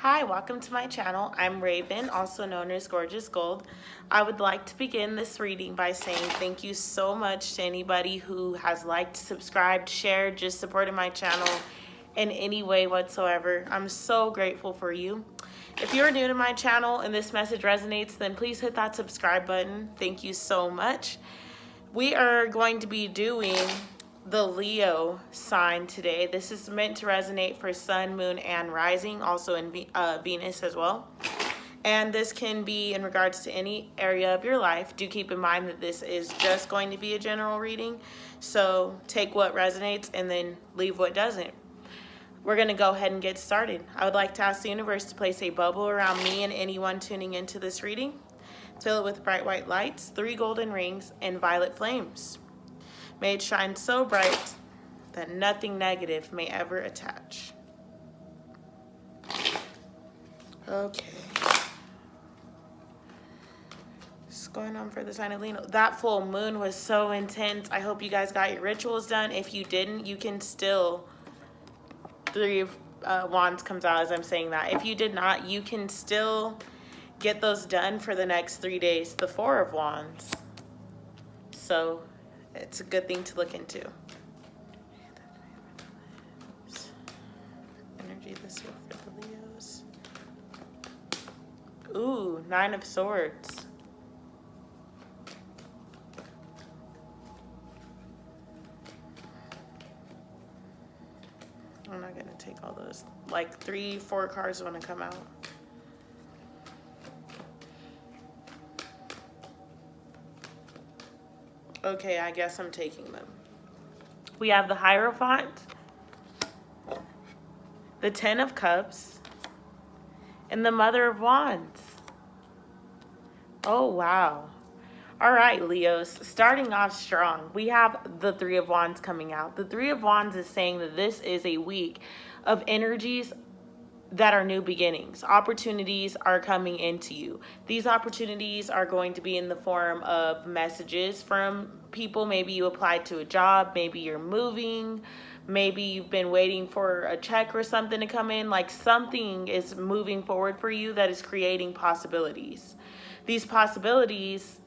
Hi, welcome to my channel. I'm Raven, also known as Gorgeous Gold. I would like to begin this reading by saying thank you so much to anybody who has liked, subscribed, shared, just supported my channel in any way whatsoever. I'm so grateful for you. If you're new to my channel and this message resonates, then please hit that subscribe button. Thank you so much. We are going to be doing the Leo sign today. This is meant to resonate for sun, moon, and rising, also in Venus as well. And this can be in regards to any area of your life. Do keep in mind that this is just going to be a general reading. So take what resonates and then leave what doesn't. We're going to go ahead and get started. I would like to ask the universe to place a bubble around me and anyone tuning into this reading. Fill it with bright white lights, 3 golden rings, and violet flames. May it shine so bright that nothing negative may ever attach. Okay. What's going on for the sign of Leo? That full moon was so intense. I hope you guys got your rituals done. If you didn't, you can still... 3 of Wands comes out as I'm saying that. If you did not, you can still get those done for the next 3 days. The 4 of Wands. So it's a good thing to look into. Energy this year for the Leos. Ooh, 9 of Swords. I'm not gonna take all those. Like 3, 4 cards want to come out. Okay, I guess I'm taking them. We have the Hierophant, the 10 of Cups, and the Mother of Wands. Oh, wow. All right, Leos, starting off strong. We have the 3 of Wands coming out. The 3 of Wands is saying that this is a week of energies that are new beginnings. Opportunities are coming into you. These opportunities are going to be in the form of messages from people. Maybe you applied to a job, maybe you're moving, maybe you've been waiting for a check or something to come in. Like something is moving forward for you that is creating possibilities. These possibilities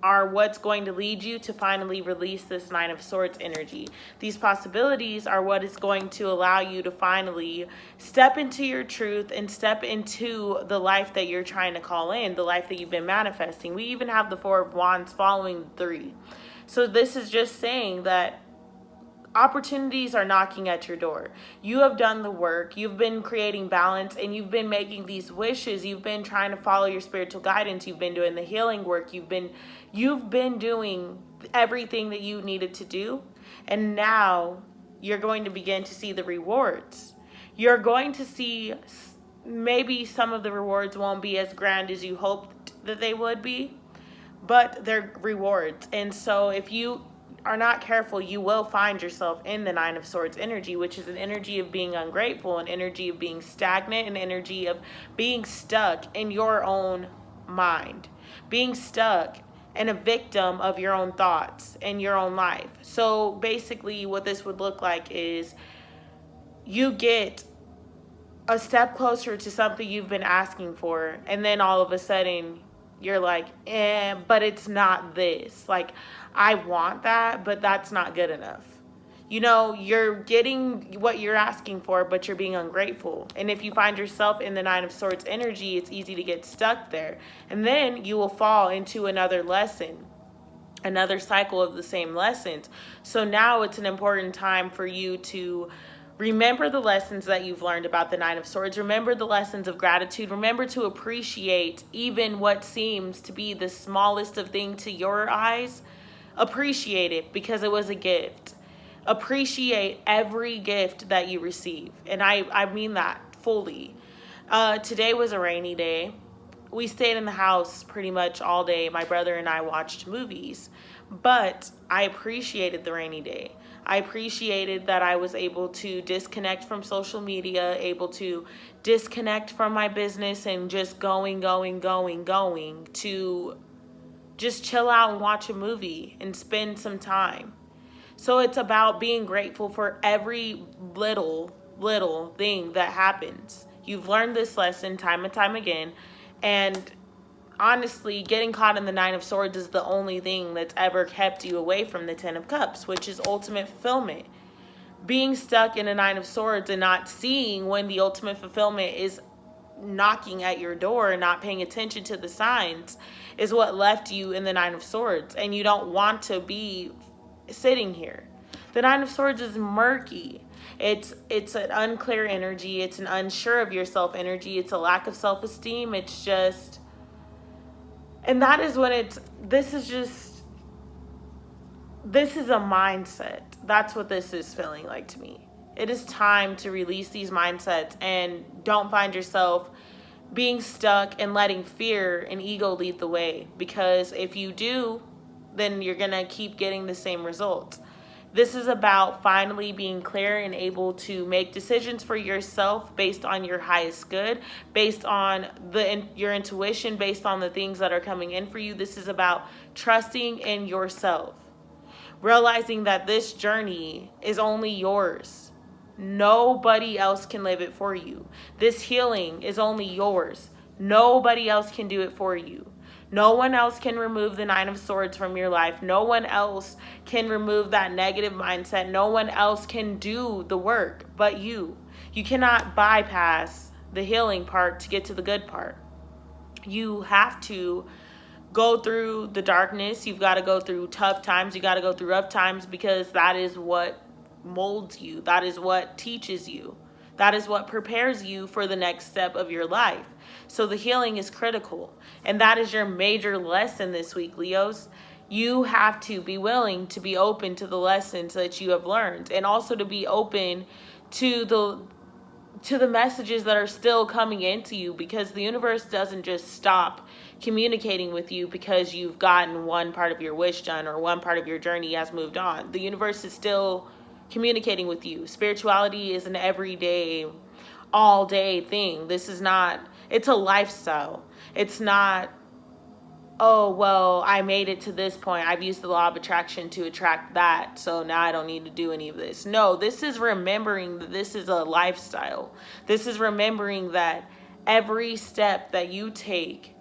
are what's going to lead you to finally release this 9 of Swords energy. These possibilities are what is going to allow you to finally step into your truth and step into the life that you're trying to call in, the life that you've been manifesting. We even have the 4 of Wands following 3. So this is just saying that opportunities are knocking at your door. You have done the work. You've been creating balance and you've been making these wishes. You've been trying to follow your spiritual guidance. You've been doing the healing work. You've been doing everything that you needed to do. And now you're going to begin to see the rewards. You're going to see maybe some of the rewards won't be as grand as you hoped that they would be, but they're rewards. And so if you are not careful, you will find yourself in the 9 of Swords energy, which is an energy of being ungrateful, an energy of being stagnant, an energy of being stuck in your own mind, being stuck and a victim of your own thoughts and your own life. So basically what this would look like is you get a step closer to something you've been asking for, and then all of a sudden you're like, but it's not this. Like, I want that, but that's not good enough. You know, you're getting what you're asking for, but you're being ungrateful. And if you find yourself in the 9 of Swords energy, it's easy to get stuck there. And then you will fall into another lesson, another cycle of the same lessons. So now it's an important time for you to remember the lessons that you've learned about the 9 of Swords. Remember the lessons of gratitude. Remember to appreciate even what seems to be the smallest of things to your eyes. Appreciate it because it was a gift. Appreciate every gift that you receive. And I mean that fully. Today was a rainy day. We stayed in the house pretty much all day. My brother and I watched movies. But I appreciated the rainy day. I appreciated that I was able to disconnect from social media, able to disconnect from my business and just going to just chill out and watch a movie and spend some time. So it's about being grateful for every little thing that happens You've learned this lesson time and time again. And honestly, getting caught in the Nine of Swords is the only thing that's ever kept you away from the Ten of Cups, which is ultimate fulfillment. Being stuck in a Nine of Swords and not seeing when the ultimate fulfillment is knocking at your door and not paying attention to the signs is what left you in the Nine of Swords. And you don't want to be sitting here. The Nine of Swords is murky. It's an unclear energy. It's an unsure of yourself energy. It's a lack of self-esteem. It's just, and that is when this is a mindset. That's what this is feeling like to me. It is time to release these mindsets and don't find yourself being stuck and letting fear and ego lead the way. Because if you do, then you're going to keep getting the same results. This is about finally being clear and able to make decisions for yourself based on your highest good, based on your intuition, based on the things that are coming in for you. This is about trusting in yourself, realizing that this journey is only yours. Nobody else can live it for you. This healing is only yours. Nobody else can do it for you. No one else can remove the Nine of Swords from your life. No one else can remove that negative mindset. No one else can do the work but you. You cannot bypass the healing part to get to the good part. You have to go through the darkness. You've got to go through tough times. You got to go through rough times, because that is what molds you. That is what teaches you. That is what prepares you for the next step of your life. So the healing is critical. And that is your major lesson this week, Leos. You have to be willing to be open to the lessons that you have learned, and also to be open to the messages that are still coming into you, because the universe doesn't just stop communicating with you because you've gotten one part of your wish done or one part of your journey has moved on. The universe is still communicating with you. Spirituality is an everyday, all day thing. This is not, it's a lifestyle. It's not, oh, well, I made it to this point. I've used the law of attraction to attract that, so now I don't need to do any of this. No, this is remembering that this is a lifestyle. This is remembering that every step that you take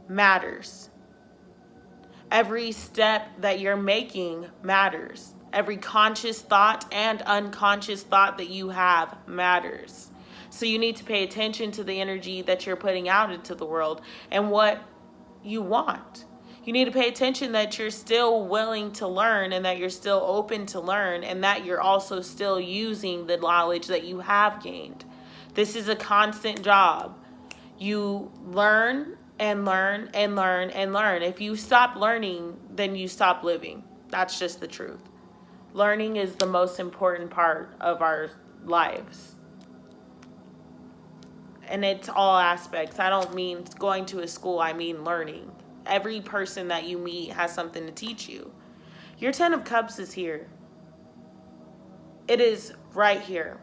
matters. Every step that you're making matters. Every conscious thought and unconscious thought that you have matters. So you need to pay attention to the energy that you're putting out into the world and what you want. You need to pay attention that you're still willing to learn, and that you're still open to learn, and that you're also still using the knowledge that you have gained. This is a constant job. You learn and learn and learn and learn. If you stop learning, then you stop living. That's just the truth. Learning is the most important part of our lives. And it's all aspects. I don't mean going to a school, I mean learning. Every person that you meet has something to teach you. Your Ten of Cups is here. It is right here.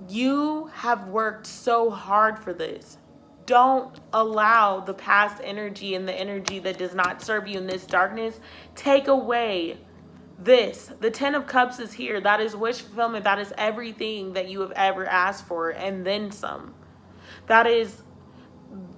You have worked so hard for this. Don't allow the past energy and the energy that does not serve you in this darkness take away this. The Ten of Cups is here. That is wish fulfillment. That is everything that you have ever asked for and then some. That is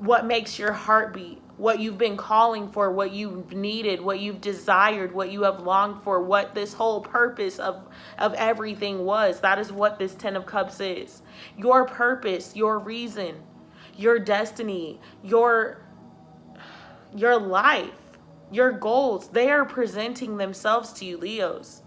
what makes your heart beat, what you've been calling for, what you've needed, what you've desired, what you have longed for, what this whole purpose of everything was. That is what this Ten of Cups is. Your purpose, your reason, your destiny, your life. Your goals, they are presenting themselves to you, Leos.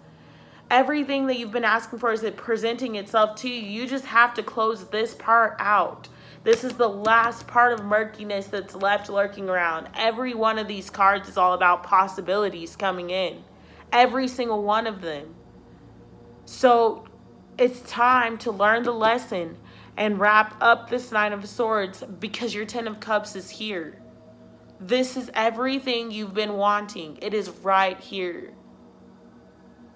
Everything that you've been asking for is presenting itself to you. You just have to close this part out. This is the last part of murkiness that's left lurking around. Every one of these cards is all about possibilities coming in. Every single one of them. So it's time to learn the lesson and wrap up this Nine of Swords, because your Ten of Cups is here. This is everything you've been wanting. It is right here.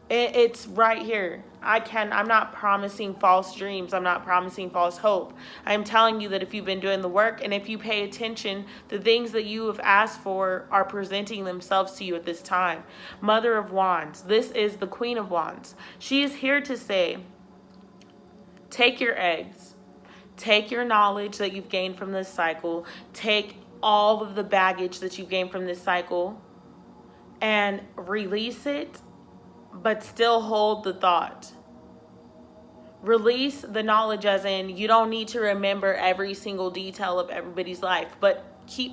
It's right here. I'm not promising false dreams. I'm not promising false hope. I'm telling you that if you've been doing the work and if you pay attention, the things that you have asked for are presenting themselves to you at this time. Mother of Wands. This is the Queen of Wands. She is here to say, take your eggs, Take your knowledge that you've gained from this cycle, take all of the baggage that you've gained from this cycle, and release it, but still hold the thought. Release the knowledge as in you don't need to remember every single detail of everybody's life, but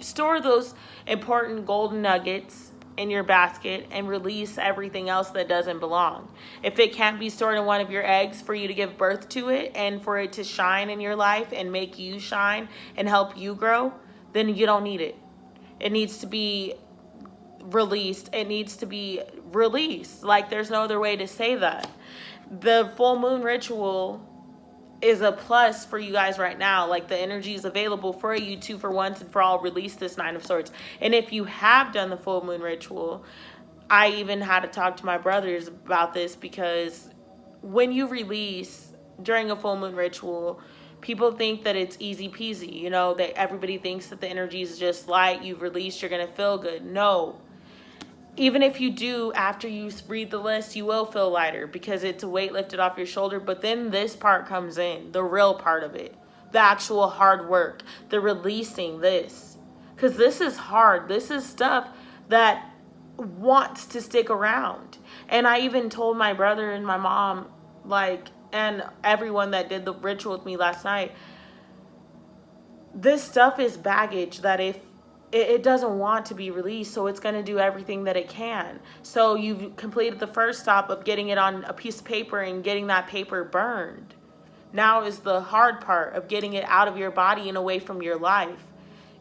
store those important golden nuggets in your basket and release everything else that doesn't belong. If it can't be stored in one of your eggs for you to give birth to it and for it to shine in your life and make you shine and help you grow, then you don't need it. It needs to be released. It needs to be released. Like, there's no other way to say that. The full moon ritual is a plus for you guys right now. Like, the energy is available for you to, for once and for all, release this Nine of Swords. And if you have done the full moon ritual, I even had to talk to my brothers about this, because when you release during a full moon ritual, people think that it's easy peasy. You know, that everybody thinks that the energy is just light. You've released, you're going to feel good. No. Even if you do, after you read the list, you will feel lighter because it's a weight lifted off your shoulder. But then this part comes in, the real part of it, the actual hard work, the releasing this. Because this is hard. This is stuff that wants to stick around. And I even told my brother and my mom, like, and everyone that did the ritual with me last night, this stuff is baggage that if it doesn't want to be released, so it's going to do everything that it can. So you've completed the first stop of getting it on a piece of paper and getting that paper burned. Now is the hard part of getting it out of your body and away from your life.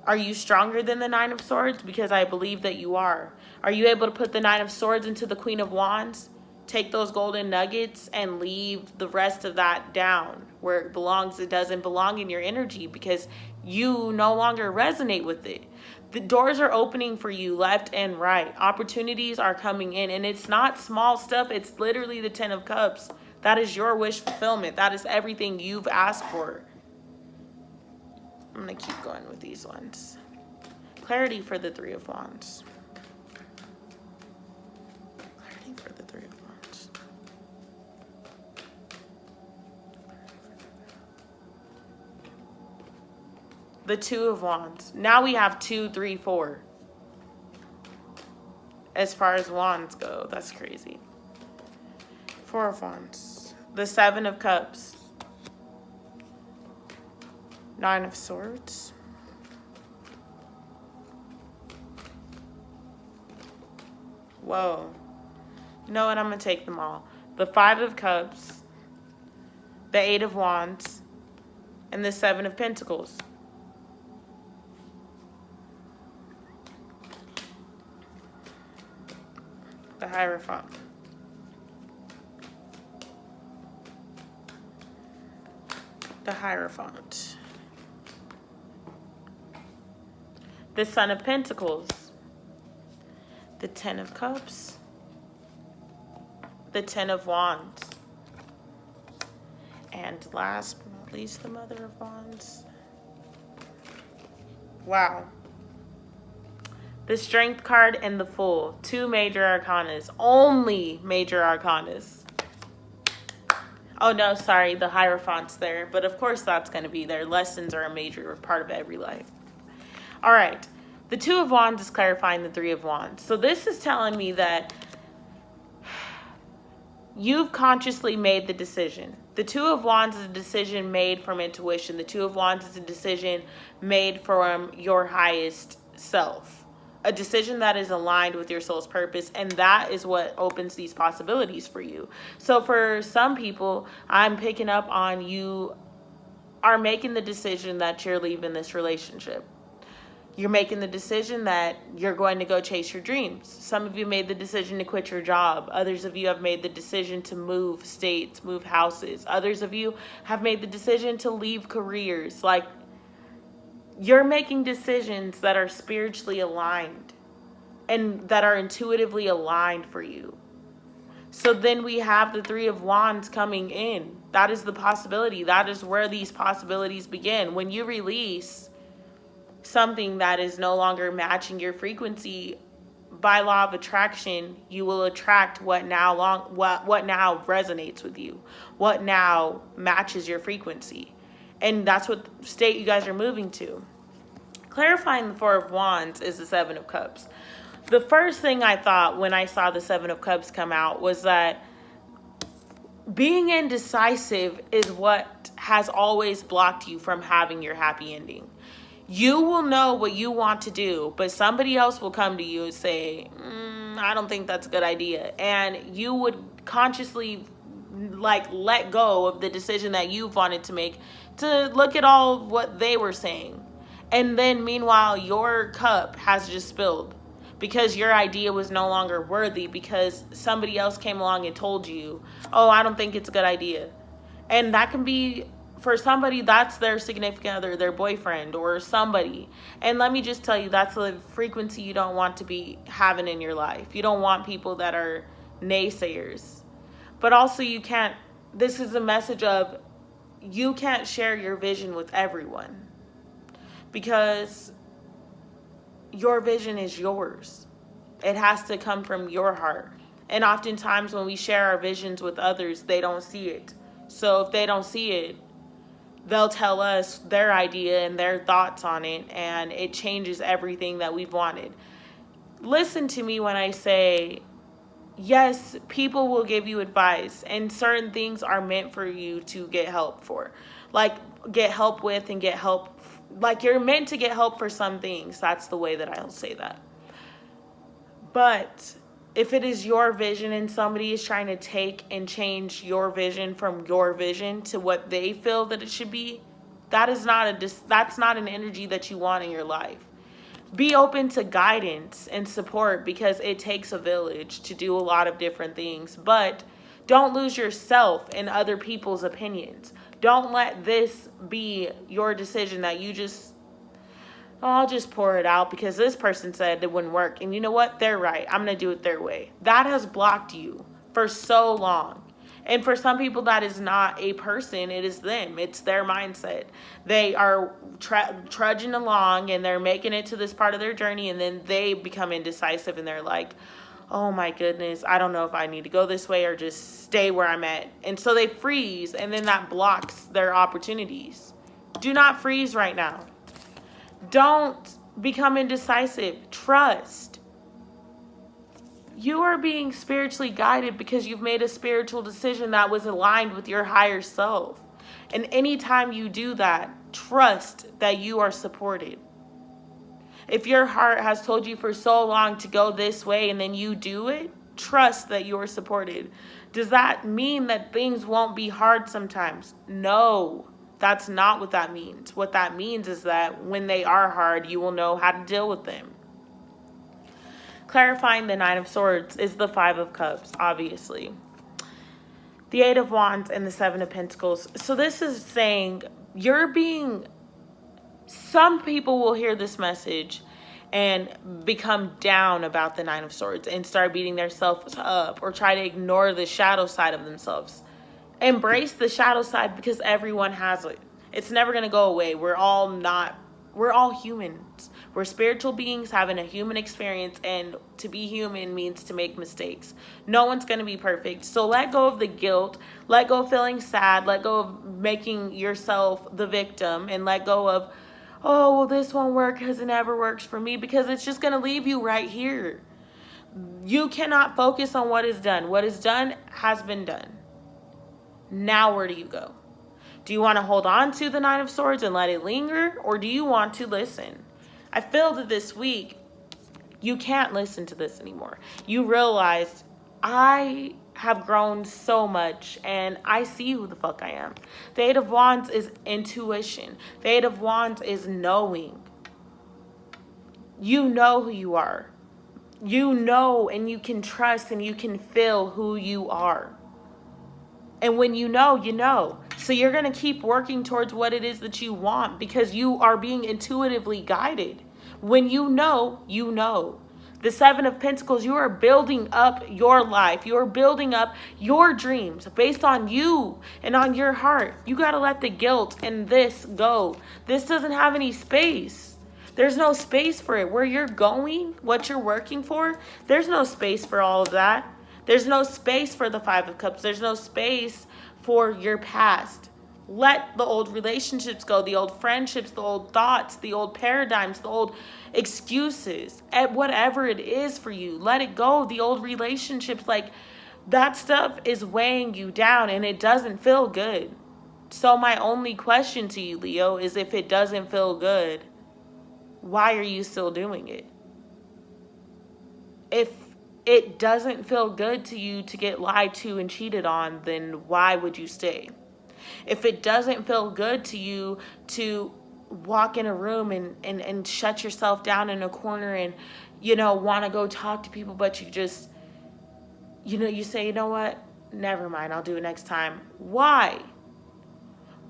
Are you stronger than the Nine of Swords? Because I believe that you are. Are you able to put the Nine of Swords into the Queen of Wands? Take those golden nuggets and leave the rest of that down where it belongs. It doesn't belong in your energy because you no longer resonate with it. The doors are opening for you left and right. Opportunities are coming in, and it's not small stuff. It's literally the 10 of Cups. That is your wish fulfillment. That is everything you've asked for. I'm going to keep going with these ones. Clarity for the Three of Wands. Clarity for the Three of Wands. The Two of Wands. Now we have 2, 3, 4. As far as wands go, that's crazy. 4 of Wands. The 7 of Cups. 9 of Swords. Whoa. You know what? I'm going to take them all. The 5 of Cups. The 8 of Wands. And the 7 of Pentacles. The Hierophant. The Hierophant. The Son of Pentacles. The 10 of Cups. The 10 of Wands. And last but not least, the Mother of Wands. Wow. The Strength card and the Fool. 2 major arcanas. Only major arcanas. Oh no, sorry, the Hierophant's there. But of course that's going to be there. Lessons are a major part of every life. All right. The 2 of Wands is clarifying the 3 of Wands. So this is telling me that you've consciously made the decision. The 2 of Wands is a decision made from intuition. The 2 of Wands is a decision made from your highest self. A decision that is aligned with your soul's purpose, and that is what opens these possibilities for you. So for some people, I'm picking up on you are making the decision that you're leaving this relationship. You're making the decision that you're going to go chase your dreams. Some of you made the decision to quit your job. Others of you have made the decision to move states, move houses. Others of you have made the decision to leave careers. Like, you're making decisions that are spiritually aligned and that are intuitively aligned for you. So then we have the 3 of Wands coming in. That is the possibility. That is where these possibilities begin. When you release something that is no longer matching your frequency, by law of attraction, you will attract what now resonates with you, what now matches your frequency. And that's what state you guys are moving to. Clarifying the Four of Wands is the Seven of Cups. The first thing I thought when I saw the Seven of Cups come out was that being indecisive is what has always blocked you from having your happy ending. You will know what you want to do, but somebody else will come to you and say, I don't think that's a good idea. And you would consciously let go of the decision that you wanted to make to look at all what they were saying. And then meanwhile, your cup has just spilled because your idea was no longer worthy because somebody else came along and told you, oh, I don't think it's a good idea. And that can be, for somebody, that's their significant other, their boyfriend or somebody. And let me just tell you, that's the frequency you don't want to be having in your life. You don't want people that are naysayers. But also you can't, this is a message of you can't share your vision with everyone because your vision is yours. It has to come from your heart. And oftentimes when we share our visions with others, they don't see it. So if they don't see it, they'll tell us their idea and their thoughts on it, and it changes everything that we've wanted. Listen to me when I say, yes, people will give you advice, and certain things are meant for you to get help for. Like, get help with and get help. Like, you're meant to get help for some things. That's the way that I'll say that. But if it is your vision and somebody is trying to take and change your vision from your vision to what they feel that it should be, that's not an energy that you want in your life. Be open to guidance and support because it takes a village to do a lot of different things. But don't lose yourself in other people's opinions. Don't let this be your decision that you just, oh, I'll just pour it out because this person said it wouldn't work. And you know what? They're right. I'm going to do it their way. That has blocked you for so long. And for some people, that is not a person. It is them. It's their mindset. They are trudging along and they're making it to this part of their journey. And then they become indecisive and they're like, oh my goodness, I don't know if I need to go this way or just stay where I'm at. And so they freeze, and then that blocks their opportunities. Do not freeze right now. Don't become indecisive. Trust. You are being spiritually guided because you've made a spiritual decision that was aligned with your higher self. And anytime you do that, trust that you are supported. If your heart has told you for so long to go this way and then you do it, trust that you are supported. Does that mean that things won't be hard sometimes? No, that's not what that means. What that means is that when they are hard, you will know how to deal with them. Clarifying the Nine of Swords is the Five of Cups, obviously. The Eight of Wands and the Seven of Pentacles. So this is saying some people will hear this message and become down about the Nine of Swords and start beating themselves up or try to ignore the shadow side of themselves. Embrace the shadow side because everyone has it. It's never going to go away. We're all humans. We're spiritual beings having a human experience, and to be human means to make mistakes. No one's going to be perfect. So let go of the guilt, let go of feeling sad, let go of making yourself the victim, and let go of, oh, well, this won't work because it never works for me, because it's just going to leave you right here. You cannot focus on what is done. What is done has been done. Now where do you go? Do you want to hold on to the Nine of Swords and let it linger, or do you want to listen? I feel that this week, you can't listen to this anymore. You realized, I have grown so much and I see who the fuck I am. The Eight of Wands is intuition. The Eight of Wands is knowing. You know who you are. You know, and you can trust and you can feel who you are. And when you know, you know. So you're going to keep working towards what it is that you want because you are being intuitively guided. When you know, you know. The Seven of Pentacles, you are building up your life. You are building up your dreams based on you and on your heart. You got to let the guilt and this go. This doesn't have any space. There's no space for it. Where you're going, what you're working for, there's no space for all of that. There's no space for the Five of Cups. There's no space for your past. Let the old relationships go, the old friendships, the old thoughts, the old paradigms, the old excuses, at whatever it is for you. Let it go. The old relationships, like that stuff is weighing you down and it doesn't feel good. So my only question to you, Leo, is if it doesn't feel good, why are you still doing it? If it doesn't feel good to you to get lied to and cheated on, then why would you stay? If it doesn't feel good to you to walk in a room and shut yourself down in a corner and, want to go talk to people, but you just, you say, you know what? Never mind. I'll do it next time. Why?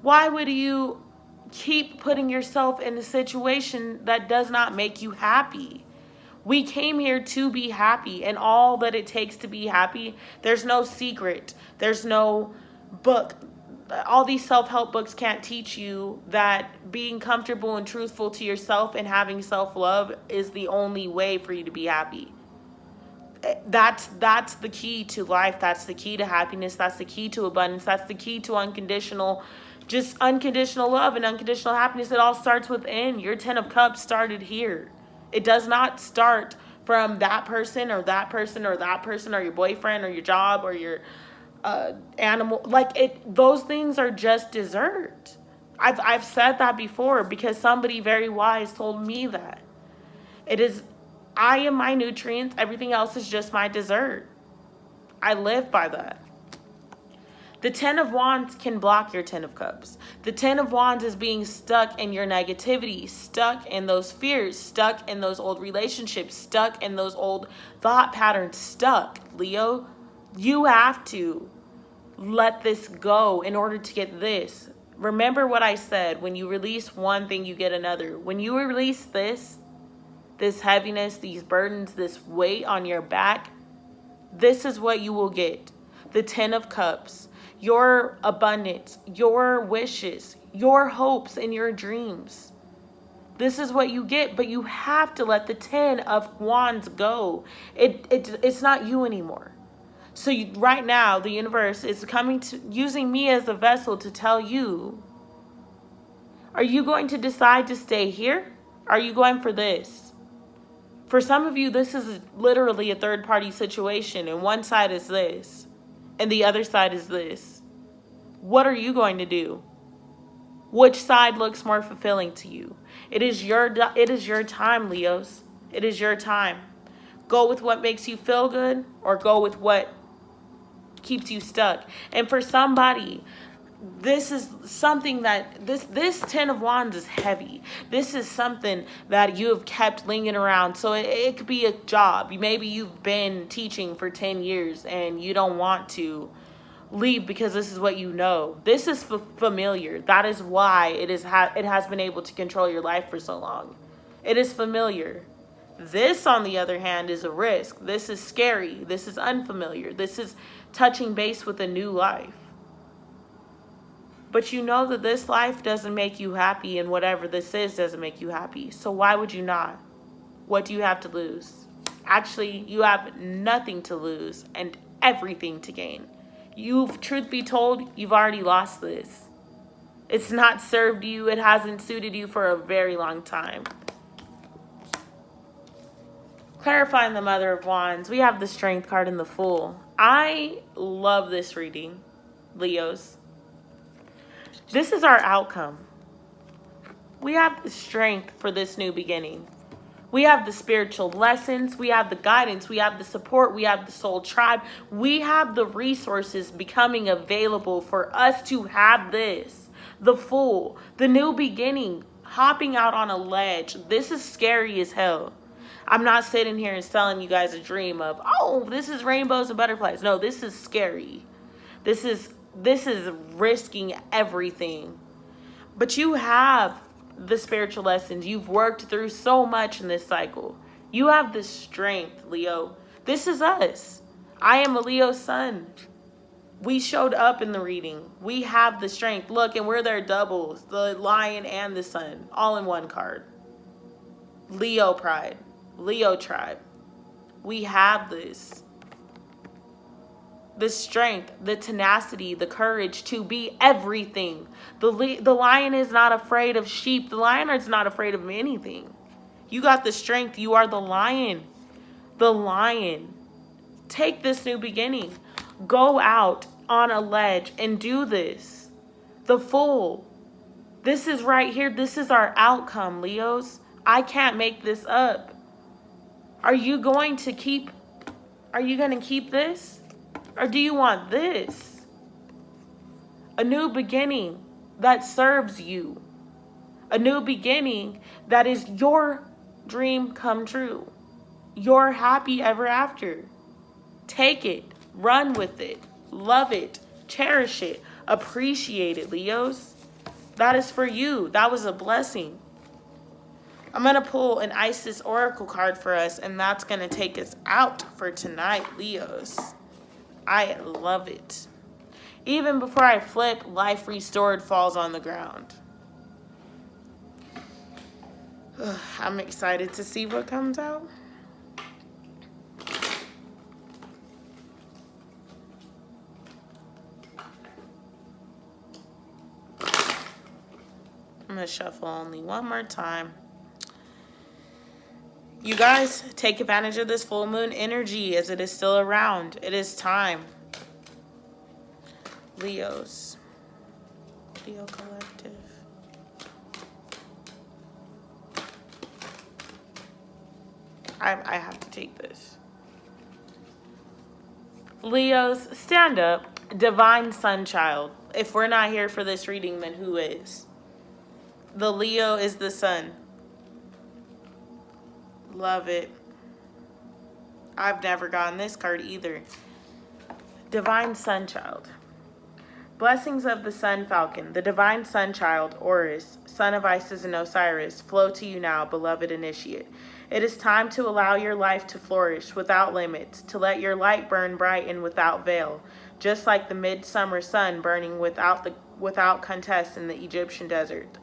Why would you keep putting yourself in a situation that does not make you happy? We came here to be happy, and all that it takes to be happy, there's no secret. There's no book. All these self-help books can't teach you that being comfortable and truthful to yourself and having self-love is the only way for you to be happy. That's the key to life. That's the key to happiness. That's the key to abundance. That's the key to unconditional love and unconditional happiness. It all starts within. Your 10 of Cups started here. It does not start from that person or that person or that person or your boyfriend or your job or your animal. Those things are just dessert. I've said that before because somebody very wise told me that. I am my nutrients. Everything else is just my dessert. I live by that. The 10 of Wands can block your 10 of Cups. The 10 of Wands is being stuck in your negativity, stuck in those fears, stuck in those old relationships, stuck in those old thought patterns, stuck. Leo, you have to let this go in order to get this. Remember what I said, when you release one thing, you get another. When you release this heaviness, these burdens, this weight on your back, this is what you will get. The 10 of Cups. Your abundance, your wishes, your hopes, and your dreams. This is what you get, but you have to let the 10 of Wands go. It's not you anymore. So right now, the universe is using me as a vessel to tell you, are you going to decide to stay here? Are you going for this? For some of you, this is literally a third-party situation, and one side is this, and the other side is this. What are you going to do? Which side looks more fulfilling to you? It is your time, Leos. It is your time. Go with what makes you feel good or go with what keeps you stuck. And for somebody, this is something that this 10 of Wands is heavy. This is something that you have kept lingering around. So it could be a job. Maybe you've been teaching for 10 years and you don't want to leave because this is what you know. This is familiar. That is why it has been able to control your life for so long. It is familiar. This, on the other hand, is a risk. This is scary. This is unfamiliar. This is touching base with a new life. But you know that this life doesn't make you happy, and whatever this is doesn't make you happy. So why would you not? What do you have to lose? Actually, you have nothing to lose and everything to gain. Truth be told, you've already lost this. It's not served you. It hasn't suited you for a very long time. Clarifying the Mother of Wands, we have the Strength card and the Fool. I love this reading, Leos. This is our outcome. We have the strength for this new beginning. We have the spiritual lessons. We have the guidance. We have the support. We have the soul tribe. We have the resources becoming available for us to have this. The Fool, the new beginning, hopping out on a ledge. This is scary as hell. I'm not sitting here and selling you guys a dream of, oh, this is rainbows and butterflies. No, this is scary. This is risking everything. But you have the spiritual lessons. You've worked through so much in this cycle. You have the strength, Leo. This is us. I am a Leo sun. We showed up in the reading. We have the strength. Look, and we're their doubles, the Lion and the Sun, all in one card. Leo pride, Leo tribe. We have this. the strength, the tenacity, the courage to be everything. The lion is not afraid of sheep. The lion is not afraid of anything. You got the strength. You are the lion. The lion. Take this new beginning. Go out on a ledge and do this. The fool. This is right here. This is our outcome, Leos. I can't make this up. Are you going to keep this? Or do you want this? A new beginning that serves you. A new beginning that is your dream come true. Your happy ever after. Take it. Run with it. Love it. Cherish it. Appreciate it, Leos. That is for you. That was a blessing. I'm going to pull an Isis Oracle card for us, and that's going to take us out for tonight, Leos. I love it. Even before I flip, life restored falls on the ground. I'm excited to see what comes out. I'm going to shuffle only one more time. You guys, take advantage of this full moon energy as it is still around. It is time. Leos. Leo Collective. I have to take this. Leos, stand up. Divine Sun Child. If we're not here for this reading, then who is? The Leo is the sun. Love it. I've never gotten this card either. Divine Sun Child. Blessings of the Sun Falcon, the Divine Sun Child, Horus, son of Isis and Osiris, flow to you now, beloved initiate. It is time to allow your life to flourish without limits, to let your light burn bright and without veil, just like the midsummer sun burning without contest in the Egyptian desert.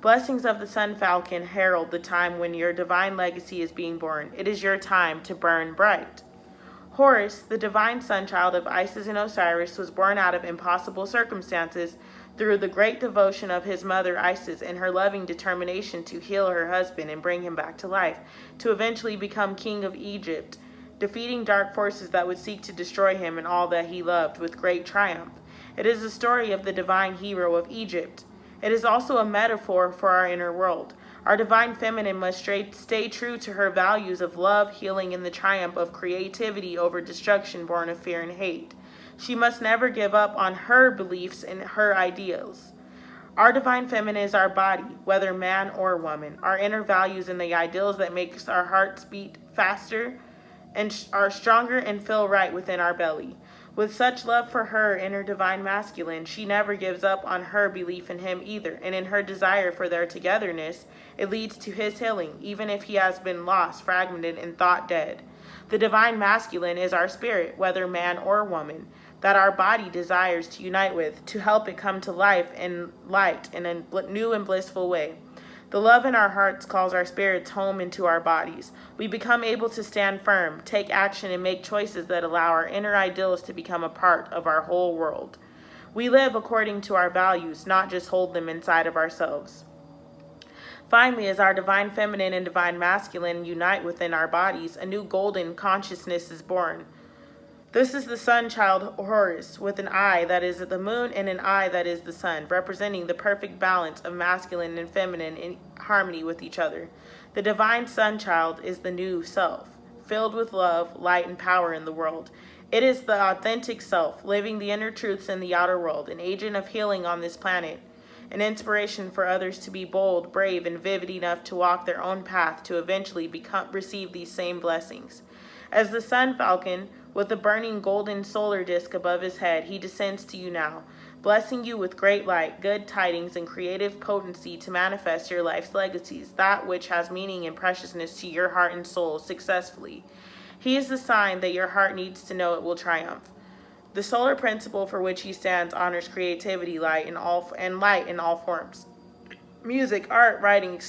Blessings of the Sun Falcon herald the time when your divine legacy is being born. It is your time to burn bright. Horus, the divine son child of Isis and Osiris, was born out of impossible circumstances through the great devotion of his mother Isis and her loving determination to heal her husband and bring him back to life, to eventually become king of Egypt, defeating dark forces that would seek to destroy him and all that he loved with great triumph. It is the story of the divine hero of Egypt. It is also a metaphor for our inner world. Our divine feminine must stay true to her values of love, healing, and the triumph of creativity over destruction born of fear and hate. She must never give up on her beliefs and her ideals. Our divine feminine is our body, whether man or woman, our inner values and the ideals that makes our hearts beat faster and are stronger and feel right within our belly. With such love for her inner divine masculine, she never gives up on her belief in him either, and in her desire for their togetherness, it leads to his healing, even if he has been lost, fragmented, and thought dead. The divine masculine is our spirit, whether man or woman, that our body desires to unite with, to help it come to life and light in a new and blissful way. The love in our hearts calls our spirits home into our bodies. We become able to stand firm, take action, and make choices that allow our inner ideals to become a part of our whole world. We live according to our values, not just hold them inside of ourselves. Finally, as our divine feminine and divine masculine unite within our bodies, a new golden consciousness is born. This is the sun child Horus, with an eye that is the moon and an eye that is the sun, representing the perfect balance of masculine and feminine in harmony with each other. The divine sun child is the new self, filled with love, light, and power in the world. It is the authentic self, living the inner truths in the outer world, an agent of healing on this planet, an inspiration for others to be bold, brave, and vivid enough to walk their own path to eventually receive these same blessings. As the sun falcon, with the burning golden solar disk above his head, he descends to you now, blessing you with great light, good tidings, and creative potency to manifest your life's legacies, that which has meaning and preciousness to your heart and soul successfully. He is the sign that your heart needs to know it will triumph. The solar principle for which he stands honors creativity, light in all forms. Music, art, writing,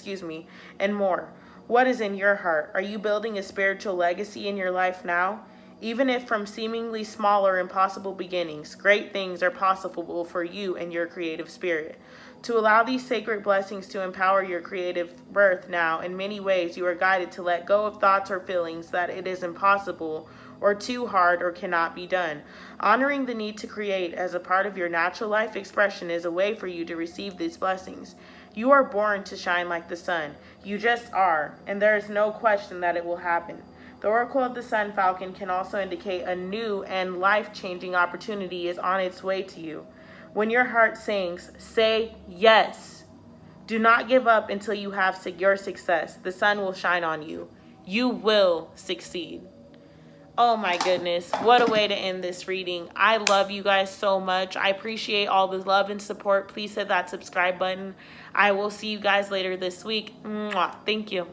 and more. What is in your heart? Are you building a spiritual legacy in your life now? Even if from seemingly small or impossible beginnings, great things are possible for you and your creative spirit. To allow these sacred blessings to empower your creative birth now, in many ways you are guided to let go of thoughts or feelings that it is impossible or too hard or cannot be done. Honoring the need to create as a part of your natural life expression is a way for you to receive these blessings. You are born to shine like the sun. You just are, and there is no question that it will happen. The Oracle of the Sun Falcon can also indicate a new and life-changing opportunity is on its way to you. When your heart sings, say yes. Do not give up until you have your success. The sun will shine on you. You will succeed. Oh my goodness, what a way to end this reading. I love you guys so much. I appreciate all the love and support. Please hit that subscribe button. I will see you guys later this week. Mwah. Thank you.